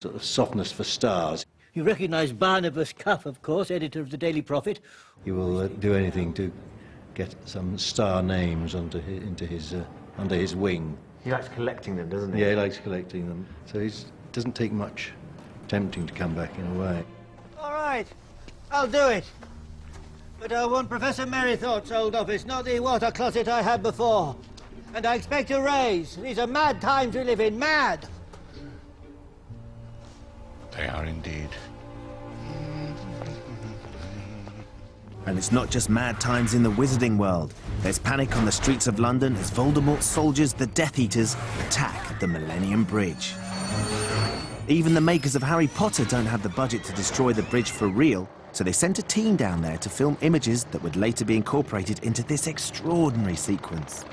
sort of softness for stars. You recognise Barnabas Cuff, of course, editor of the Daily Prophet. He will do anything to get some star names under his wing. He likes collecting them, doesn't he? Yeah, he likes collecting them. So it doesn't take much tempting to come back in a way. All right, I'll do it. But I want Professor Merrythorpe's old office, not the water closet I had before. And I expect a raise. These are mad times we live in, mad. They are indeed. And it's not just mad times in the wizarding world. There's panic on the streets of London as Voldemort's soldiers, the Death Eaters, attack the Millennium Bridge. Even the makers of Harry Potter don't have the budget to destroy the bridge for real, so they sent a team down there to film images that would later be incorporated into this extraordinary sequence.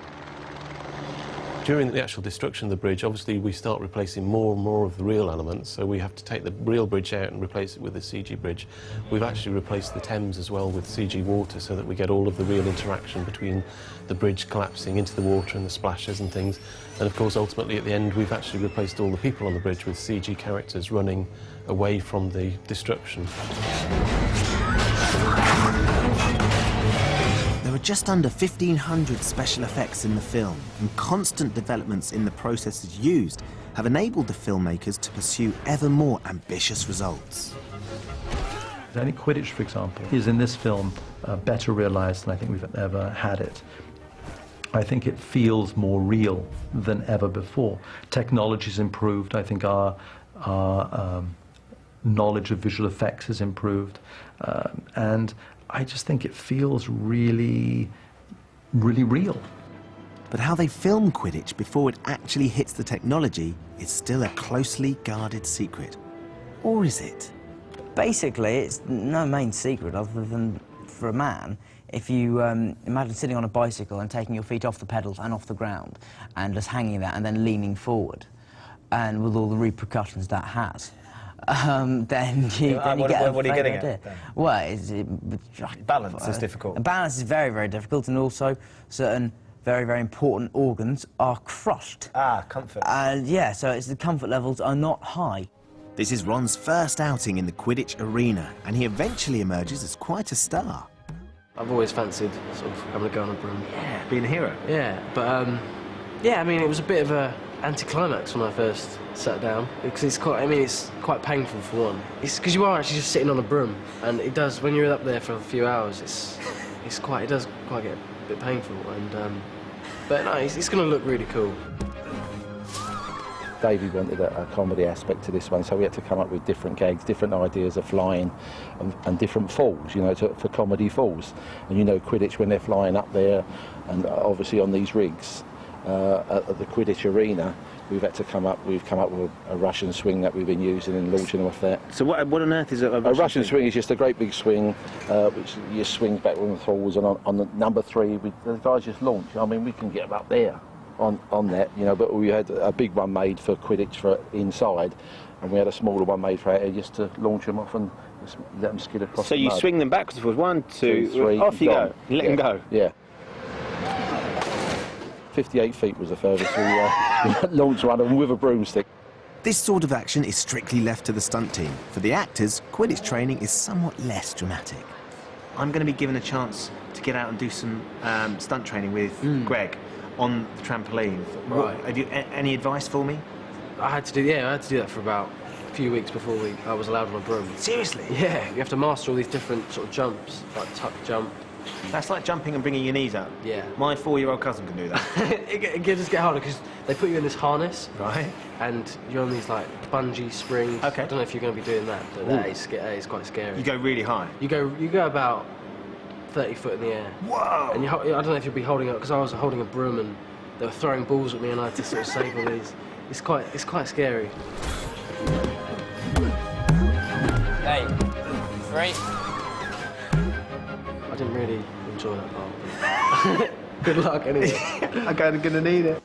During the actual destruction of the bridge, obviously we start replacing more and more of the real elements, so we have to take the real bridge out and replace it with the CG bridge. We've actually replaced the Thames as well with CG water so that we get all of the real interaction between the bridge collapsing into the water and the splashes and things. And of course, ultimately at the end, we've actually replaced all the people on the bridge with CG characters running away from the destruction. There are just under 1,500 special effects in the film, and constant developments in the processes used have enabled the filmmakers to pursue ever more ambitious results. I think Quidditch, for example, is in this film better realised than I think we've ever had it. I think it feels more real than ever before. Technology's improved. I think our knowledge of visual effects has improved, and I just think it feels really, really real. But how they film Quidditch before it actually hits the technology is still a closely guarded secret. Or is it? Basically, it's no main secret other than for a man. If you imagine sitting on a bicycle and taking your feet off the pedals and off the ground and just hanging there and then leaning forward, and with all the repercussions that has, then you get what are you getting at? Well, balance is difficult. Balance is very, very difficult, and also certain very, very important organs are crushed. Ah, comfort. And yeah, so it's the comfort levels are not high. This is Ron's first outing in the Quidditch arena, and he eventually emerges as quite a star. I've always fancied sort of having a go on a broom. Yeah, being a hero. Yeah, but yeah, I mean, it was a bit of a anticlimax when I first sat down, because it's quite painful for one. It's because you are actually just sitting on a broom, and it does, when you're up there for a few hours, it does quite get a bit painful, and but no, it's going to look really cool. Davey wanted a comedy aspect to this one, so we had to come up with different gags, different ideas of flying, and different falls, you know, for comedy falls. And you know, Quidditch, when they're flying up there, and obviously on these rigs at the Quidditch arena, we've come up with a Russian swing that we've been using and launching them off that. So what on earth is a Russian swing? Is just a great big swing, which you swing back and forwards, and on the number 3, the guys just launch. I mean, we can get them up there on that, you know, but we had a big one made for Quidditch for inside, and we had a smaller one made for out here just to launch them off and just let them skid across the mud. So you swing them backwards and forwards, 1, 2, 3, off you go, let them go. Yeah. 58 feet was the furthest we launched one, and with a broomstick. This sort of action is strictly left to the stunt team. For the actors, Quidditch training is somewhat less dramatic. I'm going to be given a chance to get out and do some stunt training with Greg on the trampoline. Right. Have you any advice for me? I had to do that for about a few weeks before I was allowed on a broom. Seriously? Yeah, you have to master all these different sort of jumps, like tuck jump. That's like jumping and bringing your knees up. Yeah. My 4-year-old cousin can do that. it just get harder because they put you in this harness. Right. And you're on these like bungee springs. Okay. I don't know if you're going to be doing that, but that is quite scary. You go really high. You go about 30 foot in the air. Whoa! And I don't know if you'll be holding up, because I was holding a broom and they were throwing balls at me and I had to sort of save all these. It's quite scary. Hey, 3. I didn't really enjoy that part. Good luck anyway. I'm going to need it.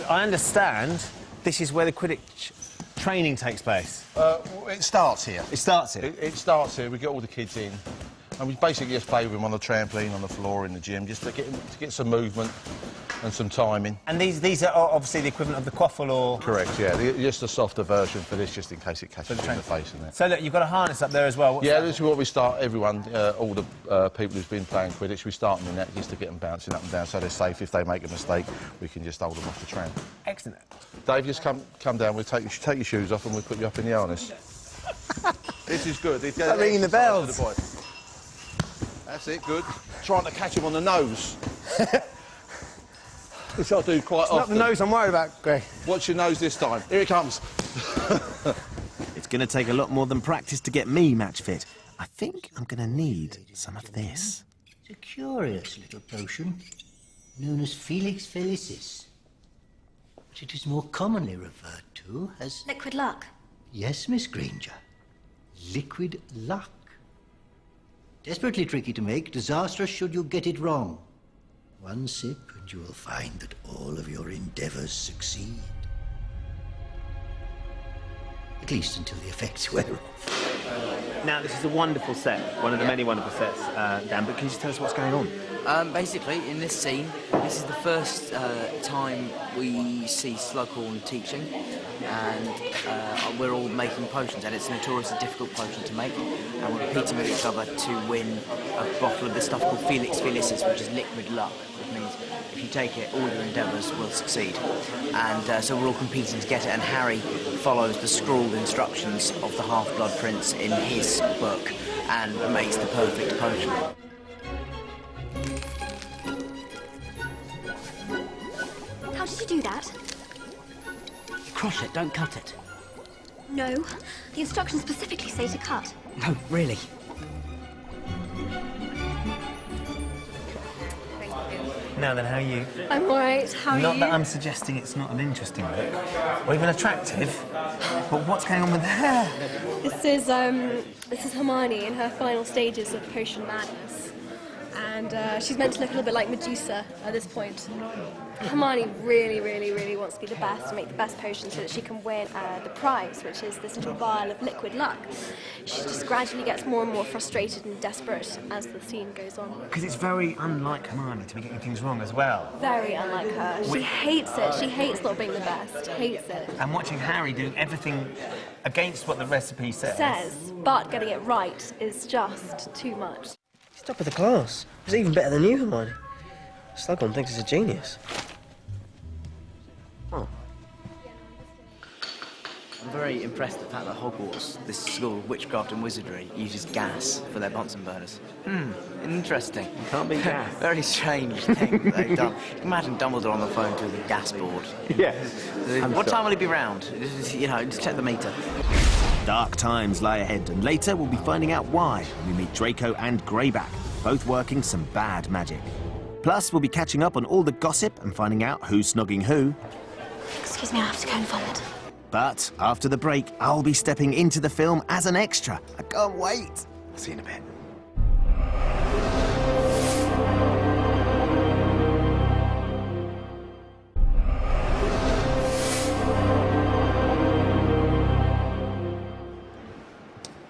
I understand this is where the Quidditch training takes place. It starts here. It starts here? It starts here. We get all the kids in, and we basically just play with them on the trampoline, on the floor, in the gym, just to get some movement. and some timing. And these are obviously the equivalent of the quaffle or... Correct, yeah. Just a softer version for this, just in case it catches you in the face and that. So look, you've got a harness up there as well. What's Yeah, that? this is what we start everyone, all the people who's been playing Quidditch, we start them in that just to get them bouncing up and down so they're safe. If they make a mistake, we can just hold them off the tram. Excellent. Dave, just come down, we'll take your shoes off and we'll put you up in the harness. This is good. Start ringing the bells. That's it, good. Trying to catch him on the nose. Which I do quite often. Not the nose I'm worried about, Greg. Watch your nose this time. Here it comes. It's going to take a lot more than practice to get me match fit. I think I'm going to need some of this. It's a curious little potion, known as Felix Felicis. But it is more commonly referred to as... Liquid luck. Yes, Miss Granger. Liquid luck. Desperately tricky to make, disastrous should you get it wrong. One sip and you will find that all of your endeavours succeed. At least until the effects wear off. Now, this is a wonderful set, one of the many wonderful sets, Dan, but can you just tell us what's going on? Basically, in this scene, this is the first time we see Slughorn teaching, and we're all making potions, and it's a notoriously difficult potion to make, and we're competing with each other to win a bottle of this stuff called Felix Felicis, which is liquid luck, which means if you take it, all your endeavours will succeed. And so we're all competing to get it, and Harry follows the scrawled instructions of the Half-Blood Prince in his book and makes the perfect potion. How did you do that? Crush it, don't cut it. No. The instructions specifically say to cut. No, really. Now then, how are you? I'm alright. How are you? Not that I'm suggesting it's not an interesting look, or even attractive, but what's going on with the hair? This is Hermione in her final stages of potion madness, and she's meant to look a little bit like Medusa at this point. Hermione really, really, really wants to be the best and make the best potion so that she can win the prize, which is this little vial of liquid luck. She just gradually gets more and more frustrated and desperate as the scene goes on. Because it's very unlike Hermione to be getting things wrong as well. Very unlike her. She hates it. She hates not being the best. Hates it. And watching Harry do everything against what the recipe says. But getting it right is just too much. He's top of the class. He's even better than you, Hermione. Slughorn thinks he's a genius. Oh. I'm very impressed at the fact that Hogwarts, this school of witchcraft and wizardry, uses gas for their Bunsen burners. Interesting. Can't be gas. Very strange thing that they've done. You can imagine Dumbledore on the phone to the gas board. Yes. What time will he be round? You know, just check the meter. Dark times lie ahead, and later we'll be finding out why when we meet Draco and Greyback, both working some bad magic. Plus, we'll be catching up on all the gossip and finding out who's snogging who. Excuse me, I have to go and vomit. But after the break, I'll be stepping into the film as an extra. I can't wait. See you in a bit.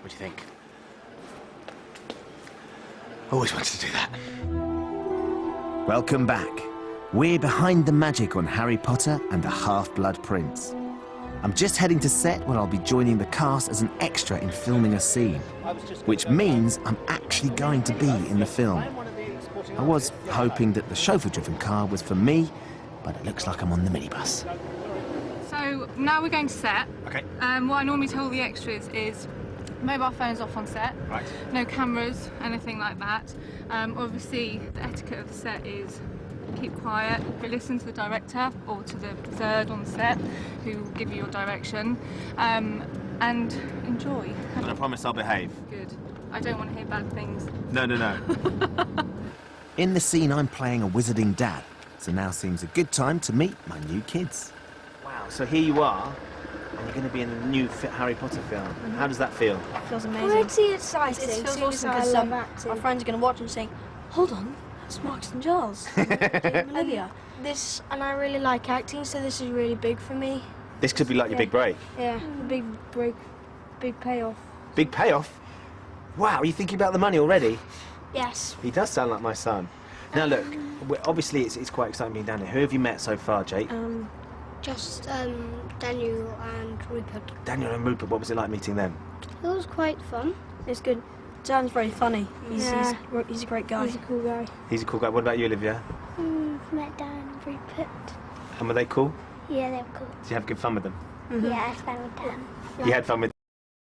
What do you think? Always wanted to do that. Welcome back. We're behind the magic on Harry Potter and the Half-Blood Prince. I'm just heading to set where I'll be joining the cast as an extra in filming a scene, which means I'm actually going to be in the film. I was hoping that the chauffeur-driven car was for me, but it looks like I'm on the minibus. So now we're going to set. Okay. What I normally tell the extras is mobile phones off on set. Right. No cameras, anything like that. Obviously, the etiquette of the set is keep quiet, listen to the director or to the third on set who will give you your direction, and enjoy. And I promise I'll behave. Good. I don't want to hear bad things. No. In the scene, I'm playing a wizarding dad, so now seems a good time to meet my new kids. Wow, so here you are, and you're going to be in the new Harry Potter film. How does that feel? It feels amazing. Pretty exciting. It feels awesome because our friends are going to watch and saying, hold on, that's Marcus and Giles. Olivia. And I really like acting, so this is really big for me. This could be like your big break. Yeah, a big break, big payoff. Big payoff? Wow, are you thinking about the money already? Yes. He does sound like my son. Now look, obviously it's quite exciting being down here. Who have you met so far, Jake? Just Daniel and Rupert. Daniel and Rupert, what was it like meeting them? It was quite fun. It's good. Dan's very funny. He's a great guy. He's a cool guy. He's a cool guy. What about you, Olivia? Met Dan and Rupert. And were they cool? Yeah, they were cool. Did you have good fun with them? Yeah, I had fun with Dan. You had fun with